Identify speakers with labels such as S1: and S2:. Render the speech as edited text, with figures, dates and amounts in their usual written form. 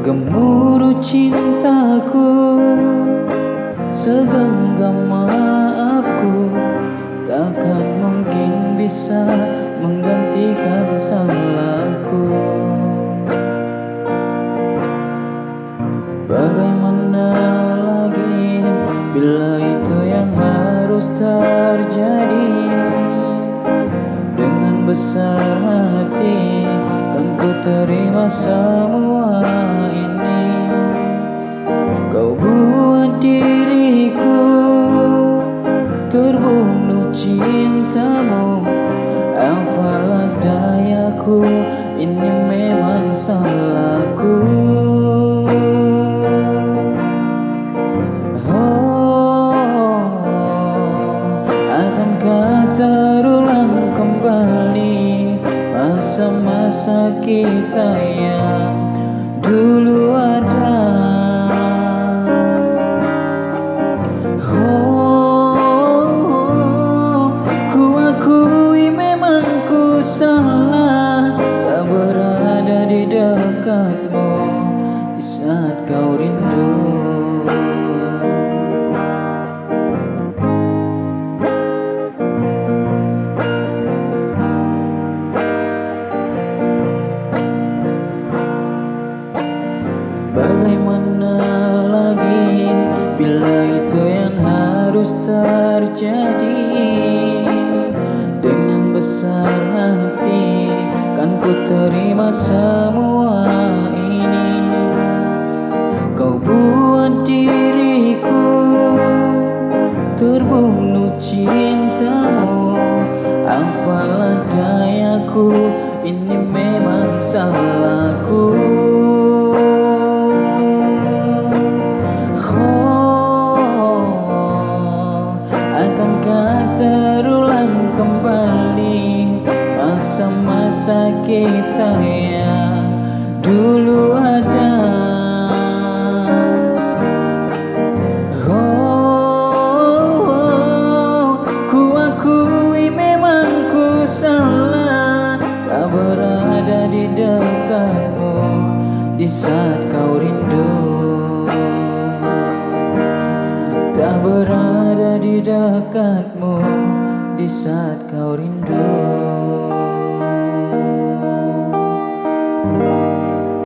S1: gemuruh cintaku, segenggam maafku takkan mungkin bisa menggantikan salahku. Bagaimana lagi bila itu yang harus terjadi? Dengan besar hati kan ku terima semua ini. Kau buat diriku terbunuh cintamu, apalah dayaku, ini memang salahku. Akankah terulang kembali masa-masa kita yang dulu ada? Ku akui memang ku salah, tak berada di dekatmu di saat kau rindu. Bagaimana lagi bila itu yang harus terjadi? Dengan besar hati kan ku terima semua ini. Kau buat diriku terbunuh cintamu, apalah dayaku, ini memang salahku. Akankah terulang kembali masa-masa kita yang dulu ada? Ku akui memang ku salah, tak berada di dekatmu di saat kau rindu. Tak berada di dekatmu di saat kau rindu.